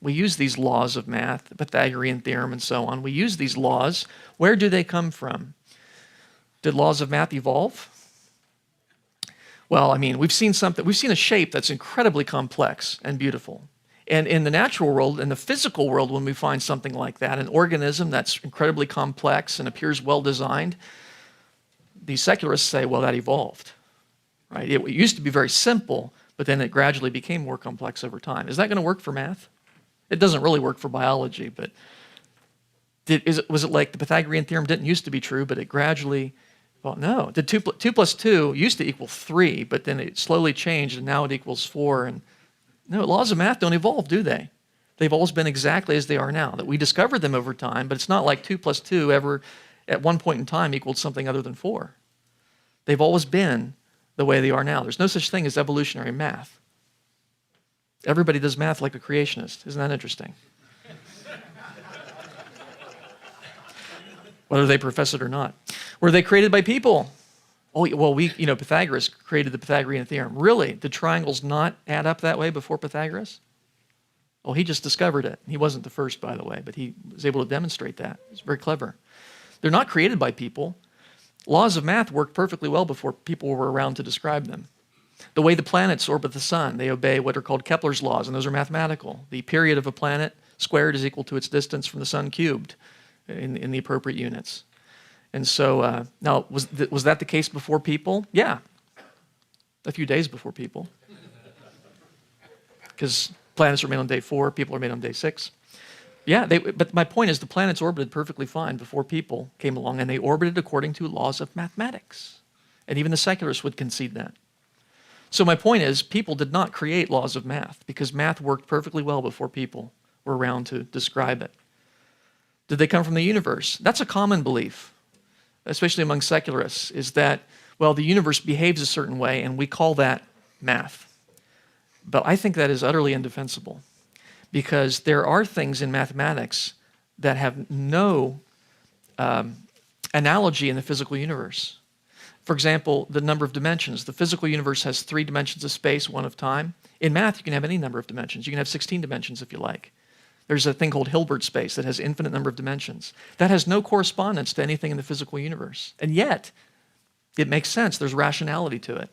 A: We use these laws of math, the Pythagorean theorem and so on. We use these laws. Where do they come from? Did laws of math evolve? Well, we've seen a shape that's incredibly complex and beautiful. And in the natural world, in the physical world, when we find something like that, an organism that's incredibly complex and appears well-designed, the secularists say, well, that evolved. Right? It used to be very simple, but then it gradually became more complex over time. Is that going to work for math? It doesn't really work for biology, but was it like the Pythagorean theorem didn't used to be true, but it gradually Well, no. The 2 plus 2 used to equal 3, but then it slowly changed, and now it equals 4. And no, laws of math don't evolve, do they? They've always been exactly as they are now. That we discovered them over time, but it's not like 2 plus 2 ever at one point in time equaled something other than 4. They've always been the way they are now. There's no such thing as evolutionary math. Everybody does math like a creationist. Isn't that interesting? Whether they profess it or not. Were they created by people? Oh, well, Pythagoras created the Pythagorean theorem. Really? Did triangles not add up that way before Pythagoras? Well, he just discovered it. He wasn't the first, by the way, but he was able to demonstrate that. It's very clever. They're not created by people. Laws of math worked perfectly well before people were around to describe them. The way the planets orbit the sun, they obey what are called Kepler's laws, and those are mathematical. The period of a planet squared is equal to its distance from the sun cubed in the appropriate units. And so, now, was that the case before people? Yeah. A few days before people. Because planets are made on day 4, people are made on day 6. Yeah, but my point is the planets orbited perfectly fine before people came along, and they orbited according to laws of mathematics. And even the secularists would concede that. So my point is people did not create laws of math because math worked perfectly well before people were around to describe it. Did they come from the universe? That's a common belief, especially among secularists, is that, well, the universe behaves a certain way, and we call that math. But I think that is utterly indefensible because there are things in mathematics that have no analogy in the physical universe. For example, the number of dimensions. The physical universe has 3 dimensions of space, 1 of time. In math, you can have any number of dimensions. You can have 16 dimensions if you like. There's a thing called Hilbert space that has infinite number of dimensions. That has no correspondence to anything in the physical universe. And yet, it makes sense. There's rationality to it.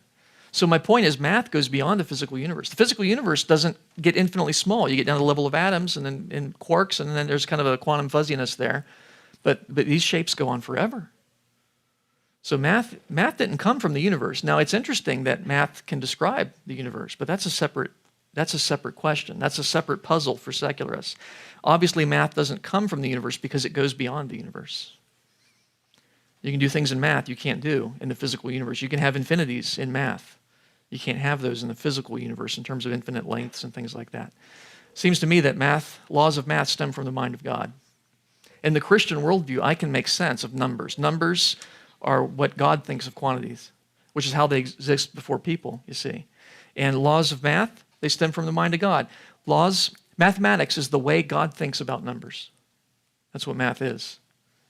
A: So my point is math goes beyond the physical universe. The physical universe doesn't get infinitely small. You get down to the level of atoms and then in quarks, and then there's kind of a quantum fuzziness there. But these shapes go on forever. So math didn't come from the universe. Now, it's interesting that math can describe the universe, but that's a separate question. That's a separate puzzle for secularists. Obviously, math doesn't come from the universe because it goes beyond the universe. You can do things in math you can't do in the physical universe. You can have infinities in math. You can't have those in the physical universe in terms of infinite lengths and things like that. Seems to me that laws of math stem from the mind of God. In the Christian worldview, I can make sense of numbers. Numbers are what God thinks of quantities, which is how they exist before people, you see. And laws of math, they stem from the mind of God. Mathematics is the way God thinks about numbers. That's what math is.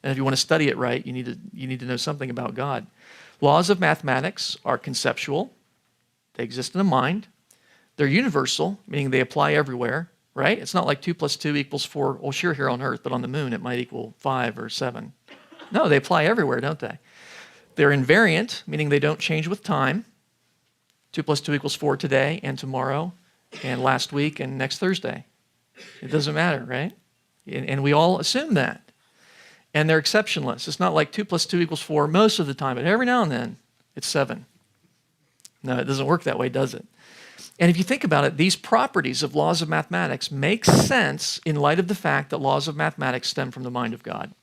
A: And if you want to study it right, you need to know something about God. Laws of mathematics are conceptual. They exist in the mind. They're universal, meaning they apply everywhere, right? It's not like 2 plus 2 equals 4. Well, sure, here on Earth, but on the moon it might equal 5 or 7. No, they apply everywhere, don't they? They're invariant, meaning they don't change with time. 2 plus 2 equals 4 today and tomorrow and last week and next Thursday. It doesn't matter, right? And we all assume that. And they're exceptionless. It's not like 2 plus 2 equals 4 most of the time, but every now and then it's 7. No, it doesn't work that way, does it? And if you think about it, these properties of laws of mathematics make sense in light of the fact that laws of mathematics stem from the mind of God.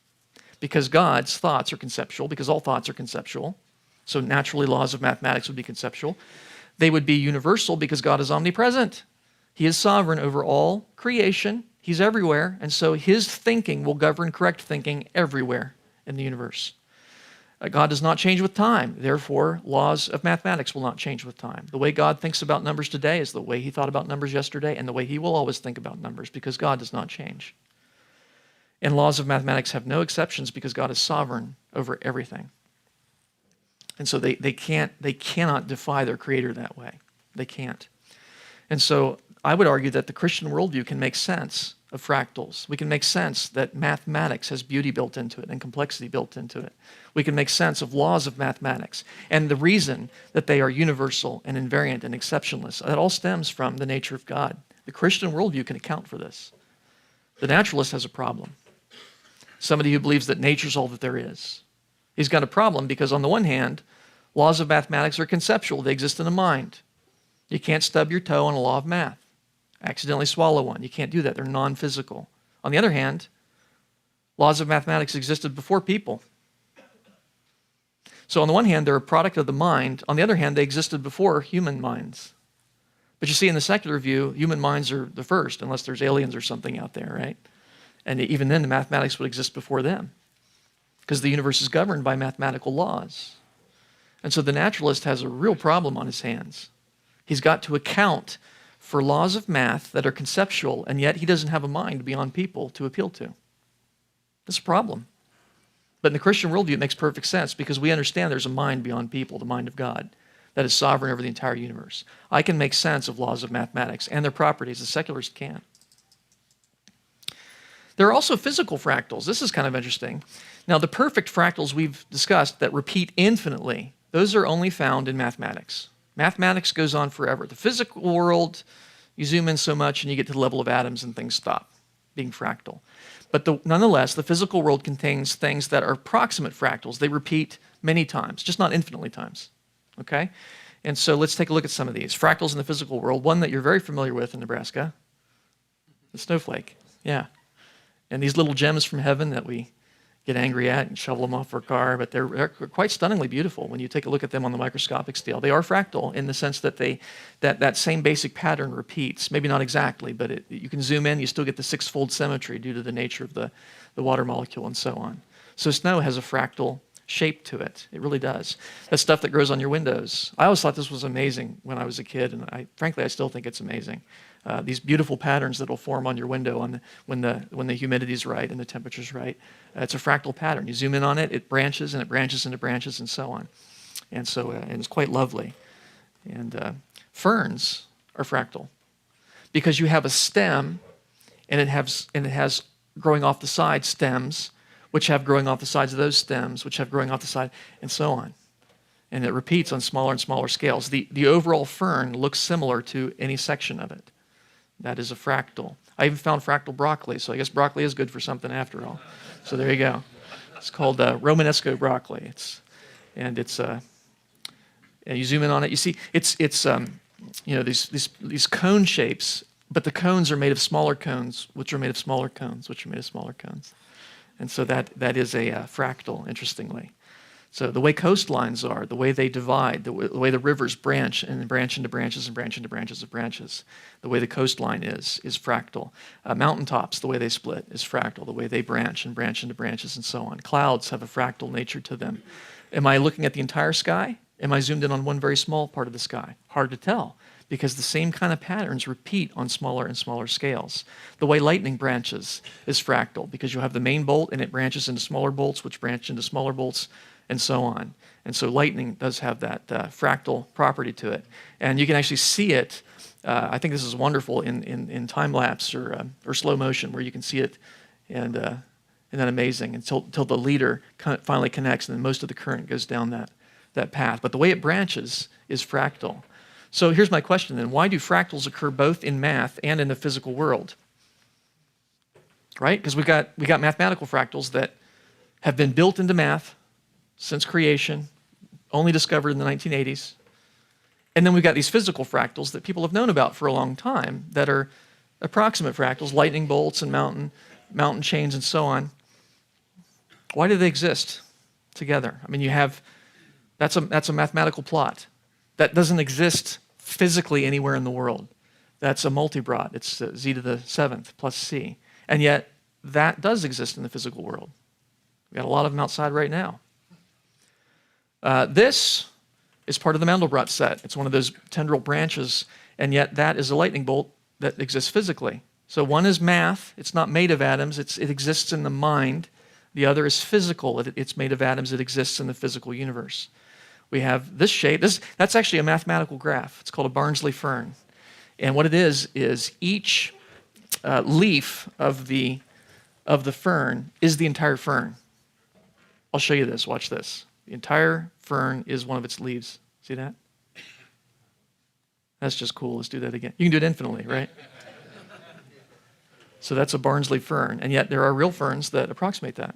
A: Because God's thoughts are conceptual, because all thoughts are conceptual. So naturally, laws of mathematics would be conceptual. They would be universal because God is omnipresent. He is sovereign over all creation. He's everywhere. And so his thinking will govern correct thinking everywhere in the universe. God does not change with time. Therefore, laws of mathematics will not change with time. The way God thinks about numbers today is the way he thought about numbers yesterday and the way he will always think about numbers because God does not change. And laws of mathematics have no exceptions because God is sovereign over everything. And so they cannot defy their creator that way. They can't. And so I would argue that the Christian worldview can make sense of fractals. We can make sense that mathematics has beauty built into it and complexity built into it. We can make sense of laws of mathematics and the reason that they are universal and invariant and exceptionless. That all stems from the nature of God. The Christian worldview can account for this. The naturalist has a problem. Somebody who believes that nature's all that there is. He's got a problem because on the one hand, laws of mathematics are conceptual. They exist in the mind. You can't stub your toe on a law of math. Accidentally swallow one. You can't do that. They're non-physical. On the other hand, laws of mathematics existed before people. So on the one hand, they're a product of the mind. On the other hand, they existed before human minds. But you see, in the secular view, human minds are the first, unless there's aliens or something out there, right? And even then, the mathematics would exist before them, because the universe is governed by mathematical laws. And so the naturalist has a real problem on his hands. He's got to account for laws of math that are conceptual, and yet he doesn't have a mind beyond people to appeal to. That's a problem. But in the Christian worldview, it makes perfect sense, because we understand there's a mind beyond people, the mind of God, that is sovereign over the entire universe. I can make sense of laws of mathematics and their properties. The secularists can't. There are also physical fractals. This is kind of interesting. Now, the perfect fractals we've discussed that repeat infinitely, those are only found in mathematics. Mathematics goes on forever. The physical world, you zoom in so much and you get to the level of atoms and things stop being fractal. But nonetheless, the physical world contains things that are approximate fractals. They repeat many times, just not infinitely times. Okay? And so let's take a look at some of these. Fractals in the physical world. One that you're very familiar with in Nebraska, the snowflake. Yeah. And these little gems from heaven that we get angry at and shovel them off our car, but they're quite stunningly beautiful when you take a look at them on the microscopic scale. They are fractal in the sense that that same basic pattern repeats. Maybe not exactly, but you can zoom in, you still get the six-fold symmetry due to the nature of the water molecule and so on. So snow has a fractal shape to it. It really does. That stuff that grows on your windows. I always thought this was amazing when I was a kid, and frankly, I still think it's amazing. These beautiful patterns that will form on your window when the humidity is right and the temperature is right. It's a fractal pattern. You zoom in on it, it branches and it branches into branches and so on. And so and it's quite lovely. And ferns are fractal because you have a stem and it has growing off the side stems, which have growing off the sides of those stems, which have growing off the side, and so on. And it repeats on smaller and smaller scales. The overall fern looks similar to any section of it. That is a fractal. I even found fractal broccoli, so I guess broccoli is good for something after all. So there you go. It's called Romanesco broccoli. And you zoom in on it, you see it's these cone shapes, but the cones are made of smaller cones, which are made of smaller cones, which are made of smaller cones. And so that is a fractal, interestingly. So the way coastlines are, the way they divide, the way the rivers branch and branch into branches and branch into branches of branches, the way the coastline is fractal. Mountaintops, the way they split is fractal, the way they branch into branches and so on. Clouds have a fractal nature to them. Am I looking at the entire sky? Am I zoomed in on one very small part of the sky? Hard to tell, because the same kind of patterns repeat on smaller and smaller scales. The way lightning branches is fractal, because you have the main bolt and it branches into smaller bolts, which branch into smaller bolts, and so on. And so lightning does have that fractal property to it. And you can actually see it, I think this is wonderful, in time-lapse or slow motion, where you can see it, and isn't that amazing, until the leader finally connects, and then most of the current goes down that path. But the way it branches is fractal. So here's my question then. Why do fractals occur both in math and in the physical world? Right? Because we got mathematical fractals that have been built into math since creation, only discovered in the 1980s. And then we've got these physical fractals that people have known about for a long time that are approximate fractals, lightning bolts and mountain chains and so on. Why do they exist together? I mean, that's a mathematical plot. That doesn't exist physically anywhere in the world. That's a multibrot. It's z to the 7th plus c. And yet, that does exist in the physical world. We've got a lot of them outside right now. This is part of the Mandelbrot set. It's one of those tendril branches, and yet that is a lightning bolt that exists physically. So one is math. It's not made of atoms. It exists in the mind. The other is physical. It's made of atoms. It exists in the physical universe. We have this shape. That's actually a mathematical graph. It's called a Barnsley fern. And what it is each leaf of the fern is the entire fern. I'll show you this. Watch this. The entire fern is one of its leaves. See that? That's just cool. Let's do that again. You can do it infinitely, right? So that's a Barnsley fern. And yet there are real ferns that approximate that.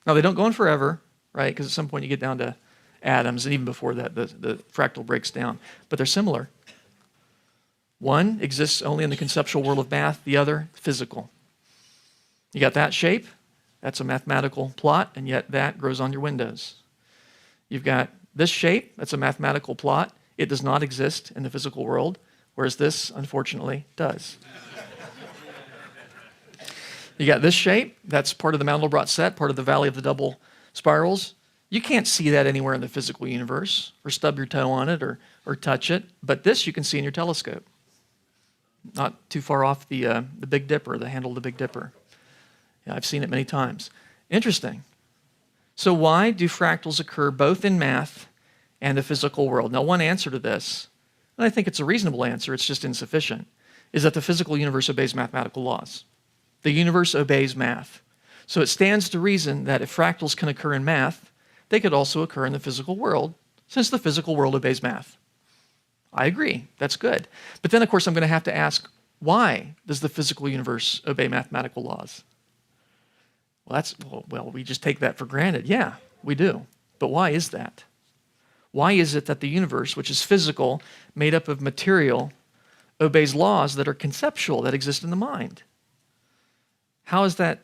A: Now, they don't go on forever, right? Because at some point you get down to atoms, and even before that, the fractal breaks down. But they're similar. One exists only in the conceptual world of math, the other, physical. You got that shape, that's a mathematical plot, and yet that grows on your windows. You've got this shape, that's a mathematical plot. It does not exist in the physical world, whereas this, unfortunately, does. You got this shape, that's part of the Mandelbrot set, part of the Valley of the Double Spirals. You can't see that anywhere in the physical universe, or stub your toe on it, or touch it, but this you can see in your telescope. Not too far off the Big Dipper, the handle of the Big Dipper. Yeah, I've seen it many times. Interesting. So why do fractals occur both in math and the physical world? Now, one answer to this, and I think it's a reasonable answer, it's just insufficient, is that the physical universe obeys mathematical laws. The universe obeys math. So it stands to reason that if fractals can occur in math, they could also occur in the physical world, since the physical world obeys math. I agree, that's good. But then, of course, I'm going to have to ask, why does the physical universe obey mathematical laws? Well, we just take that for granted. Yeah, we do. But why is that? Why is it that the universe, which is physical, made up of material, obeys laws that are conceptual, that exist in the mind? How is that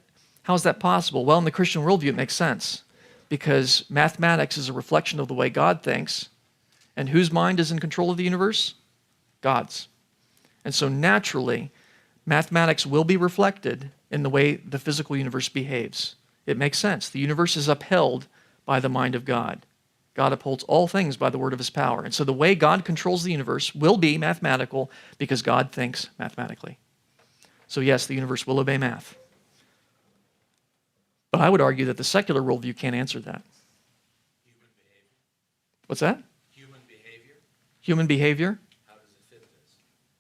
A: possible? Well, in the Christian worldview, it makes sense, because mathematics is a reflection of the way God thinks, and whose mind is in control of the universe? God's. And so naturally, mathematics will be reflected in the way the physical universe behaves. It makes sense. The universe is upheld by the mind of God. God upholds all things by the word of his power. And so the way God controls the universe will be mathematical because God thinks mathematically. So yes, the universe will obey math. But I would argue that the secular worldview can't answer that.
B: Human behavior.
A: What's that?
B: Human behavior.
A: Human behavior?
B: How does it fit this?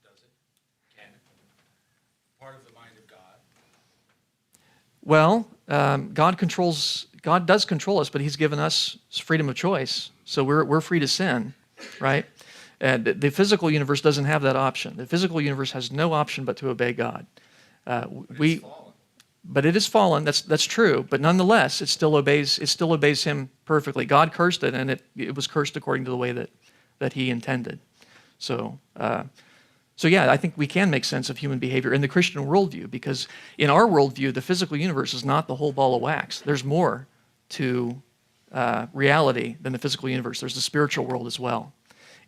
B: Does it? Can it? Part of the mind of God.
A: Well, God does control us, but he's given us freedom of choice. So we're free to sin, right? And the physical universe doesn't have that option. The physical universe has no option but to obey God. But it is fallen. That's true. But nonetheless, it still obeys him perfectly. God cursed it, and it was cursed according to the way that he intended. So yeah, I think we can make sense of human behavior in the Christian worldview, because in our worldview, the physical universe is not the whole ball of wax. There's more to reality than the physical universe. There's the spiritual world as well.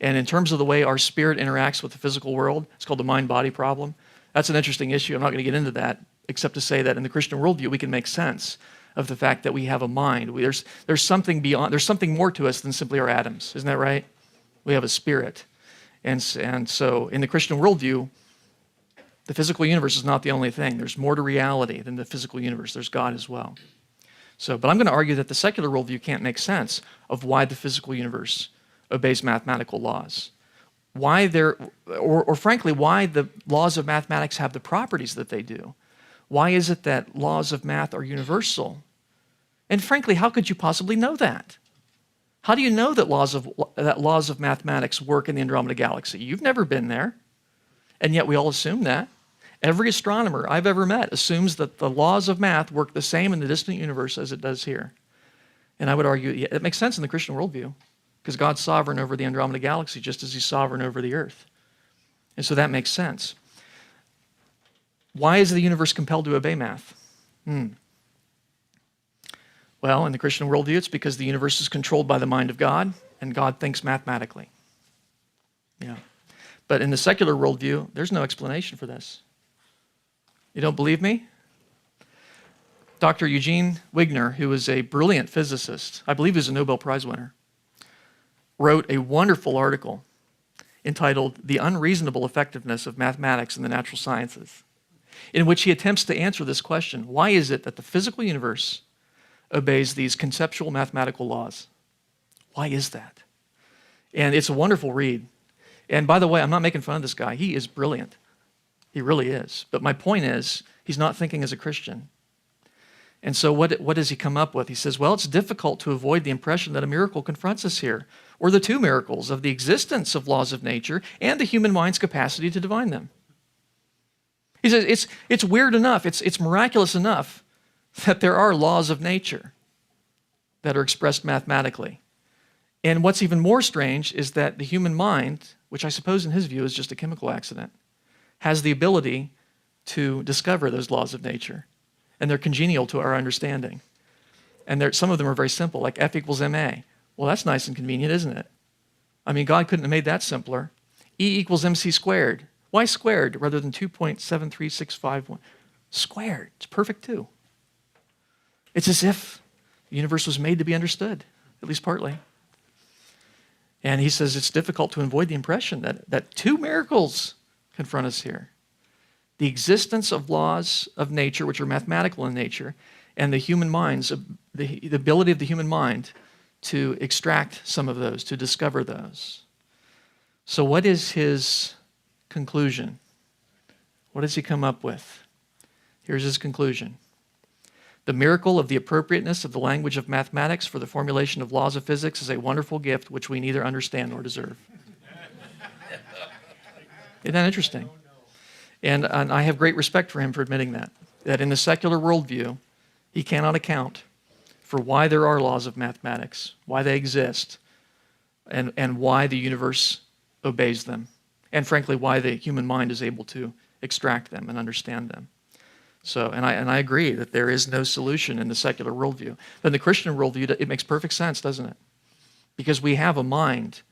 A: And in terms of the way our spirit interacts with the physical world, it's called the mind-body problem. That's an interesting issue. I'm not going to get into that, except to say that in the Christian worldview, we can make sense of the fact that we have a mind. There's something beyond, there's something more to us than simply our atoms. Isn't that right? We have a spirit. And so in the Christian worldview, the physical universe is not the only thing. There's more to reality than the physical universe. There's God as well. But I'm going to argue that the secular worldview can't make sense of why the physical universe obeys mathematical laws. Why frankly, why the laws of mathematics have the properties that they do. Why is it that laws of math are universal? And frankly, how could you possibly know that? How do you know that laws of mathematics work in the Andromeda Galaxy? You've never been there, and yet we all assume that. Every astronomer I've ever met assumes that the laws of math work the same in the distant universe as it does here. And I would argue it makes sense in the Christian worldview, because God's sovereign over the Andromeda Galaxy just as he's sovereign over the earth. And so that makes sense. Why is the universe compelled to obey math? Well, in the Christian worldview, it's because the universe is controlled by the mind of God, and God thinks mathematically. Yeah. But in the secular worldview, there's no explanation for this. You don't believe me? Dr. Eugene Wigner, who was a brilliant physicist, I believe he was a Nobel Prize winner, wrote a wonderful article entitled "The Unreasonable Effectiveness of Mathematics in the Natural Sciences," in which he attempts to answer this question: why is it that the physical universe obeys these conceptual mathematical laws? Why is that? And it's a wonderful read. And by the way, I'm not making fun of this guy. He is brilliant. He really is. But my point is, he's not thinking as a Christian. And so what does he come up with? He says, well, it's difficult to avoid the impression that a miracle confronts us here, or the two miracles of the existence of laws of nature and the human mind's capacity to divine them. He says it's weird enough, it's miraculous enough that there are laws of nature that are expressed mathematically. And what's even more strange is that the human mind, which I suppose in his view is just a chemical accident, has the ability to discover those laws of nature. And they're congenial to our understanding. And some of them are very simple, like F equals ma. Well, that's nice and convenient, isn't it? I mean, God couldn't have made that simpler. E equals mc squared. Why squared rather than 2.73651? Squared. It's perfect too. It's as if the universe was made to be understood, at least partly. And he says it's difficult to avoid the impression that two miracles confront us here. The existence of laws of nature, which are mathematical in nature, and the human mind's, the ability of the human mind to extract some of those, to discover those. So what is his conclusion? What does he come up with? Here's his conclusion. The miracle of the appropriateness of the language of mathematics for the formulation of laws of physics is a wonderful gift which we neither understand nor deserve. Isn't that interesting? And I have great respect for him for admitting that in the secular worldview, he cannot account for why there are laws of mathematics, why they exist, and why the universe obeys them, and frankly, why the human mind is able to extract them and understand them. So, and I agree that there is no solution in the secular worldview. But in the Christian worldview, it makes perfect sense, doesn't it? Because we have a mind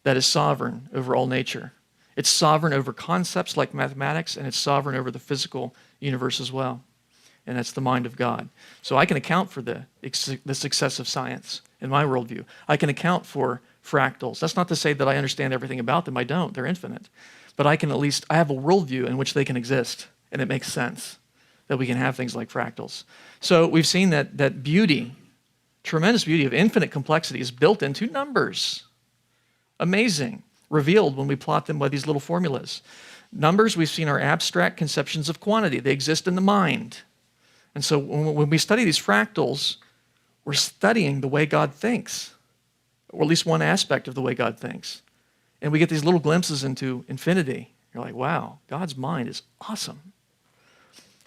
A: that is sovereign over all nature. It's sovereign over concepts like mathematics, and it's sovereign over the physical universe as well. And that's the mind of God. So I can account for the success of science in my worldview. I can account for fractals. That's not to say that I understand everything about them. I don't. They're infinite. But I have a worldview in which they can exist, and it makes sense that we can have things like fractals. So we've seen that beauty, tremendous beauty of infinite complexity is built into numbers. Amazing. Revealed when we plot them by these little formulas. Numbers, we've seen, are abstract conceptions of quantity. They exist in the mind. And so when we study these fractals, we're studying the way God thinks, or at least one aspect of the way God thinks. And we get these little glimpses into infinity. You're like, wow, God's mind is awesome.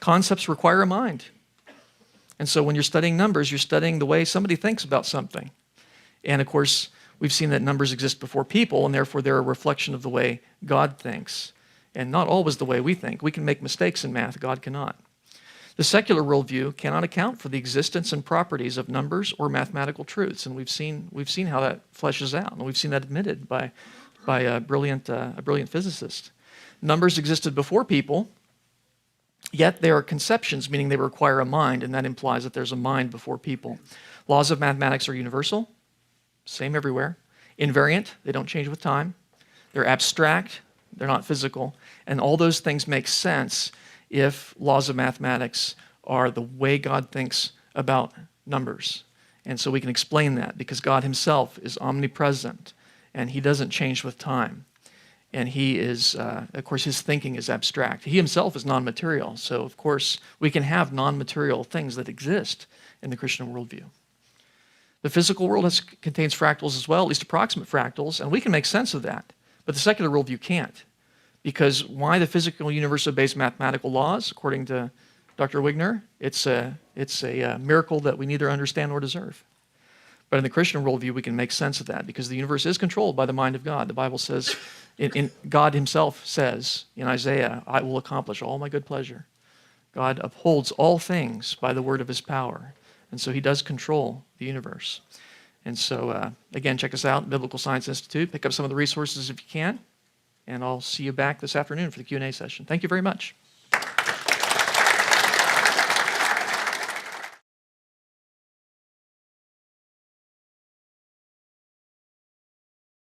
A: Concepts require a mind. And so when you're studying numbers, you're studying the way somebody thinks about something. And of course, we've seen that numbers exist before people, and therefore they're a reflection of the way God thinks. And not always the way we think. We can make mistakes in math, God cannot. The secular worldview cannot account for the existence and properties of numbers or mathematical truths, and we've seen how that fleshes out, and we've seen that admitted by a brilliant physicist. Numbers existed before people, yet they are conceptions, meaning they require a mind, and that implies that there's a mind before people. Laws of mathematics are universal, same everywhere. Invariant, they don't change with time. They're abstract, they're not physical, and all those things make sense if laws of mathematics are the way God thinks about numbers. And so we can explain that because God himself is omnipresent and he doesn't change with time. And he is, of course, his thinking is abstract. He himself is non-material. So, of course, we can have non-material things that exist in the Christian worldview. The physical world contains fractals as well, at least approximate fractals, and we can make sense of that. But the secular worldview can't. Because why the physical universe obeys mathematical laws, according to Dr. Wigner, it's a miracle that we neither understand nor deserve. But in the Christian worldview, we can make sense of that because the universe is controlled by the mind of God. The Bible says, God himself says in Isaiah, I will accomplish all my good pleasure. God upholds all things by the word of his power. And so he does control the universe. And so, again, check us out, Biblical Science Institute. Pick up some of the resources if you can. And I'll see you back this afternoon for the Q&A session. Thank you very much.